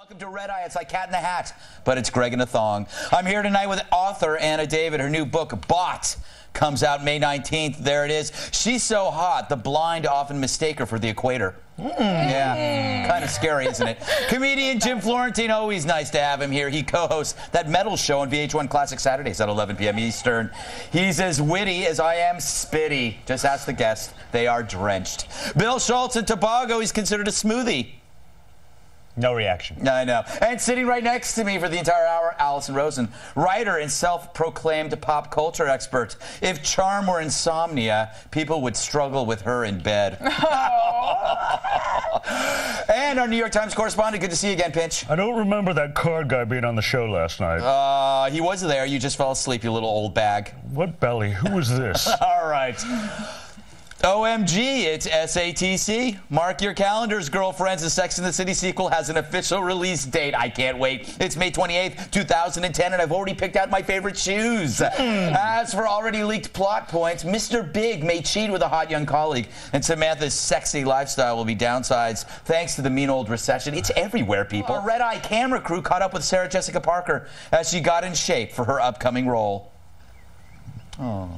Welcome to Red Eye. It's like Cat in the Hat, but it's Greg in a thong. I'm here tonight with author Anna David. Her new book, Bought, comes out May 19th. There it is. She's so hot, the blind often mistake her for the equator. Yeah, kind of scary, isn't it? Comedian Jim Florentine, always nice to have him here. He co-hosts that metal show on VH1 Classic Saturdays at 11 p.m. Eastern. He's as witty as I am spitty. Just ask the guest. They are drenched. Bill Schultz in Tobago, he's considered a smoothie. No reaction. I know. And sitting right next to me for the entire hour, Alison Rosen, writer and self-proclaimed pop culture expert. If charm were insomnia, people would struggle with her in bed. And our New York Times correspondent. Good to see you again, Pinch. I don't remember that card guy being on the show last night. He was there. You just fell asleep, you little old bag. What belly? Who was this? All right. OMG, it's SATC. Mark your calendars, girlfriends. The Sex and the City sequel has an official release date. I can't wait. It's May 28th, 2010, and I've already picked out my favorite shoes. As for already leaked plot points, Mr. Big may cheat with a hot young colleague, and Samantha's sexy lifestyle will be downsized thanks to the mean old recession. It's everywhere, people. Our Red Eye camera crew caught up with Sarah Jessica Parker as she got in shape for her upcoming role. Oh.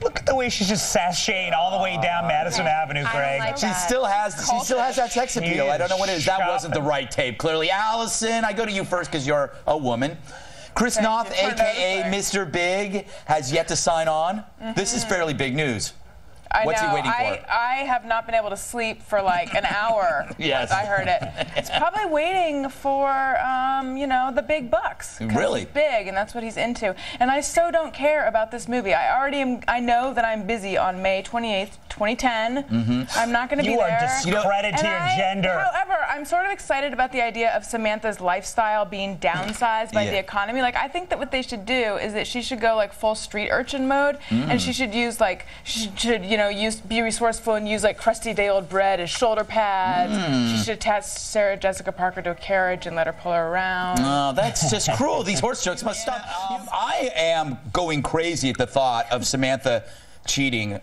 Look at the way she's just sashaying all the way down Madison Avenue, Greg. Like She still has that sex appeal. I don't know what it is. That wasn't the right tape, clearly. Allison, I go to you first because you're a woman. Chris Noth, a.k.a. Mr. Big, has yet to sign on. This is fairly big news. What's he waiting for? I have not been able to sleep for like an hour. Yes. I heard it. It's probably waiting for, you know, the big bucks. Really? He's big, and that's what he's into. And I so don't care about this movie. I know that I'm busy on May 28th, 2010. I'm not going to be there. You are discredited to your gender. However, I'm sort of excited about the idea of Samantha's lifestyle being downsized by the economy. Like, I think that what they should do is that she should go like full street urchin mode, and she should use like, you know, be resourceful and use like crusty day old bread as shoulder pads. She should attach Sarah Jessica Parker to a carriage and let her pull her around. Oh, that's just cruel. These horse jokes must stop. I am going crazy at the thought of Samantha cheating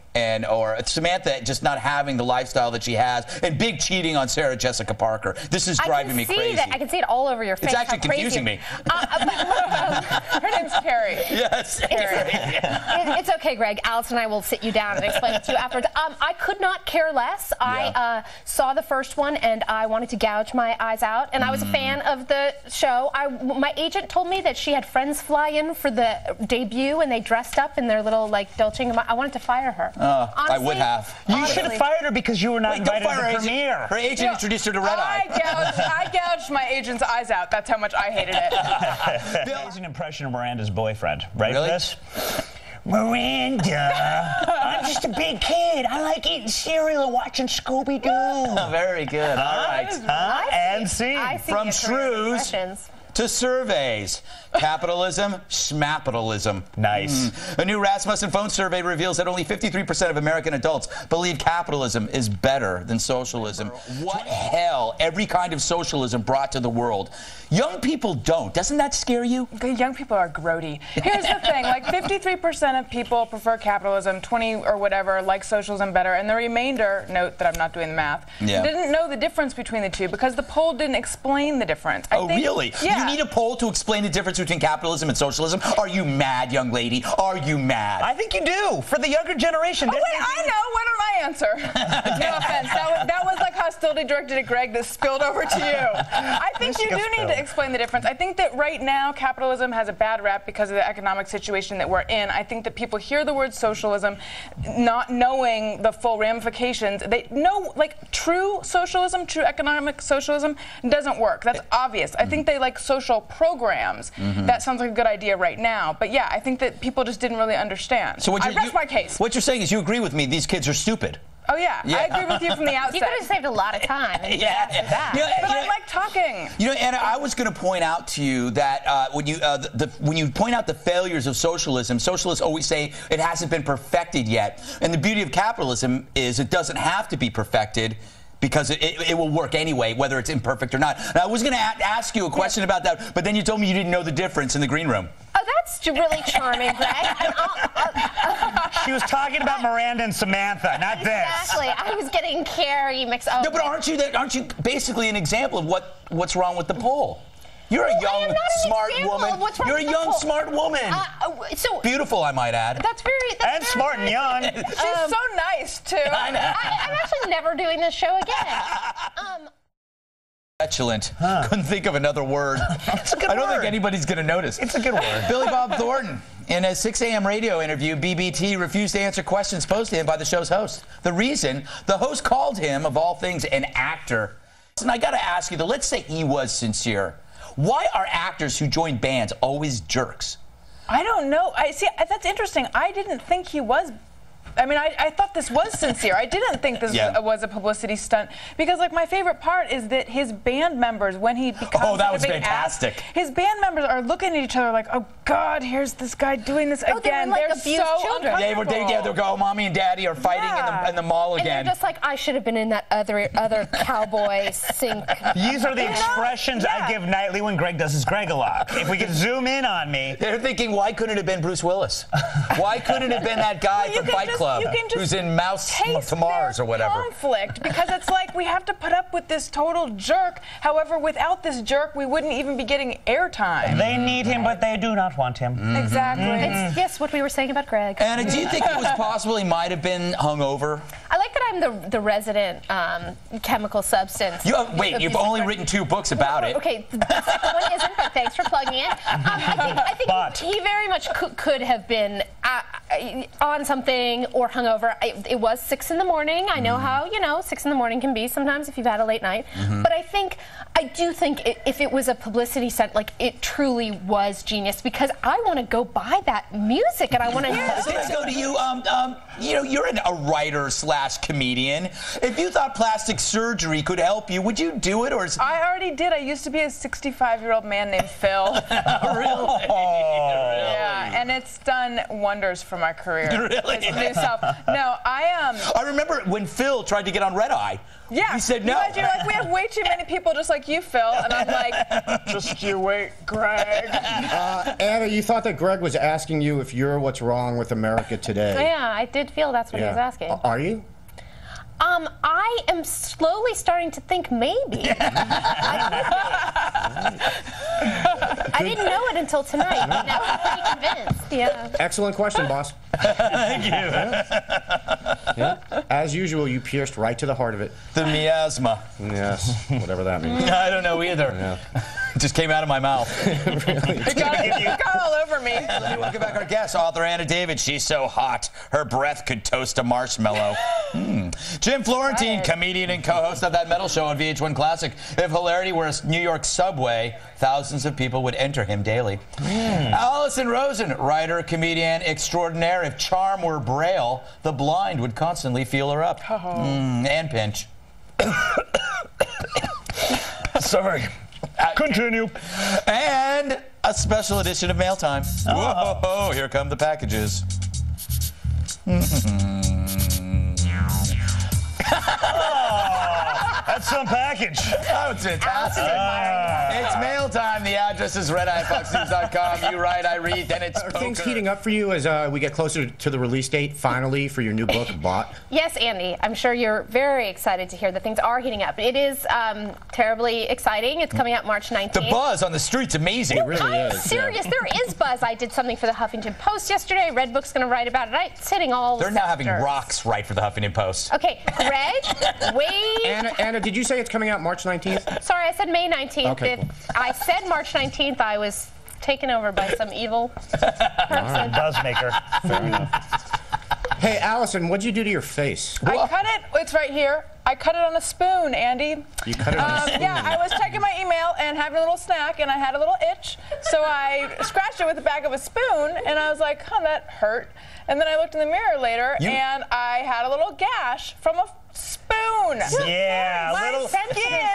or Samantha just not having the lifestyle that she has, and Big cheating on Sarah Jessica Parker. This is driving me crazy. I can see it all over your face. It's actually confusing me. Her name's Carrie. Yes. Carrie. It's okay, Greg. Alison and I will sit you down and explain it to you afterwards. I could not care less. I saw the first one and I wanted to gouge my eyes out, and I was a fan of the show. My agent told me that she had friends fly in for the debut and they dressed up in their little like Dolce & Gabbana. I wanted to fire her. Honestly, I would have. You should have fired her because you were not invited to the premiere. Her agent introduced her to Red Eye. I gouged my agent's eyes out. That's how much I hated it. Bill is an impression of Miranda's boyfriend, right? Really? Chris? Miranda, I'm just a big kid. I like eating cereal and watching Scooby-Doo. Very good. All right. And see. From shrews to surveys. Capitalism, schmapitalism. Nice. A new Rasmussen phone survey reveals that only 53% of American adults believe capitalism is better than socialism. What hell every kind of socialism brought to the world. Young people don't. Doesn't that scare you? Young people are grody. Here's the thing, like 53% of people prefer capitalism, 20 or whatever like socialism better, and the remainder, note that I'm not doing the math, didn't know the difference between the two because the poll didn't explain the difference. Really? Yeah. You need a poll to explain the difference between capitalism and socialism? Are you mad, young lady? Are you mad? I think you do. For the younger generation. Oh, wait, I know. Why don't I answer? No offense. That was like hostility directed at Greg that spilled over to you. I think you do need to explain the difference. I think that right now capitalism has a bad rap because of the economic situation that we're in. I think that people hear the word socialism not knowing the full ramifications. They know, like, true socialism, true economic socialism doesn't work. That's obvious. I think they like social programs. That sounds like a good idea right now. But yeah, I think that people just didn't really understand. So I rest my case. What you're saying is you agree with me, these kids are stupid. Oh, yeah. I agree with you from the outset. You could have saved a lot of time. But I like talking. You know, Anna, I was going to point out to you that when you point out the failures of socialism, socialists always say it hasn't been perfected yet. And the beauty of capitalism is it doesn't have to be perfected because it will work anyway, whether it's imperfect or not. Now, I was going to ask you a question about that, but then you told me you didn't know the difference in the green room. Oh, that's really charming, Greg. She was talking about Miranda and Samantha, not this. Exactly. I was getting Carrie mixed up. No, but aren't you basically an example of what's wrong with the poll? You're a young, smart woman. You're a young, smart woman. Beautiful, I might add. That's very smart and young. She's so nice, too. I'm actually never doing this show again. Petulant. Couldn't think of another word. It's a good word. I don't think anybody's going to notice. It's a good word. Billy Bob Thornton, in a 6 a.m. radio interview, BBT refused to answer questions posed to him by the show's host. The reason, the host called him, of all things, an actor. And I got to ask you, though, let's say he was sincere. Why are actors who join bands always jerks? I don't know. See, that's interesting. I didn't think he was. I mean, I thought this was sincere. I didn't think this was a publicity stunt because, like, my favorite part is that his band members, when he becomes that was fantastic. His band members are looking at each other like, "Oh God, here's this guy doing this again." They're so children. uncomfortable. They'll go, "Mommy and Daddy are fighting in the mall again." And they're just like, "I should have been in that other cowboy sink." These are the expressions I give nightly when Greg does his Greg-a-lock. If we could zoom in on me. They're thinking, why couldn't it have been Bruce Willis? Why couldn't it have been that guy from Fight Club who's in Mouse to Mars or whatever? Conflict, because it's like we have to put up with this total jerk. However, without this jerk, we wouldn't even be getting airtime. They need him, but they do not want him. Exactly. It's, yes, what we were saying about Greg. Anna, do you think it was possible he might have been hungover? I like that I'm the resident chemical substance. You've only written 2 books about it. Okay, the second one isn't, but thanks for plugging in. I think he very much could have been on something or hungover. It was 6 in the morning. I know how 6 in the morning can be sometimes if you've had a late night. But I do think if it was a publicity stunt, like, it truly was genius, because I want to go buy that music and I want to. So let's go to you. You're a writer/comedian. If you thought plastic surgery could help you, would you do it? Or I already did. I used to be a 65-year-old man named Phil. Really? Yeah, and it's done wonders for my career. Really? His new self. No, I remember when Phil tried to get on Red Eye. Yeah. He said no. You're like, we have way too many people just like you, Phil. And I'm like, just you wait, Greg. Anna, you thought that Greg was asking you if you're what's wrong with America today. Yeah, I did feel that's what he was asking. Are you? I am slowly starting to think maybe. I didn't know it until tonight. Now I'm pretty convinced. Yeah. Excellent question, boss. Thank you. Yeah. As usual, you pierced right to the heart of it. The miasma. Yes, whatever that means. I don't know either. Yeah. It just came out of my mouth. It got all over me. Let me welcome back our guest, author Anna David. She's so hot, her breath could toast a marshmallow. Jim Florentine, comedian and co-host of that metal show on VH1 Classic. If hilarity were a New York subway, thousands of people would enter him daily. Alison Rosen, writer, comedian extraordinaire. If charm were braille, the blind would constantly feel her up. And pinch. Sorry. Continue. And a special edition of Mail Time. Whoa, here come the packages. That's some package. That was fantastic. It's Mail Time. The address is redifoxnews.com. You write, I read, then it's Are poker. things heating up for you as we get closer to the release date, finally, for your new book, Bought? Yes, Andy. I'm sure you're very excited to hear that things are heating up. It is terribly exciting. It's coming out March 19th. The buzz on the street's amazing. It really I'm is. serious. There is buzz. I did something for the Huffington Post yesterday. Redbook's going to write about it. It's hitting all They're now having sectors. rocks write for the Huffington Post. Okay, Greg, wait. Anna, did you say it's coming out March 19th? Sorry, I said May 19th. Okay, If I said March 19th, I was taken over by some evil person. Buzzmaker. Fair enough. Hey, Allison, what'd you do to your face? I cut it. It's right here. I cut it on a spoon, Andy. You cut it on a spoon? Yeah, I was checking my email and having a little snack, and I had a little itch. So I scratched it with the back of a spoon, and I was like, that hurt. And then I looked in the mirror later, and I had a little gash from a spoon. Yeah, a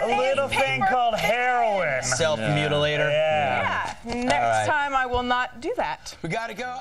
little thing called heroin. Self-mutilator. Yeah. Yeah. Next time I will not do that. We gotta go.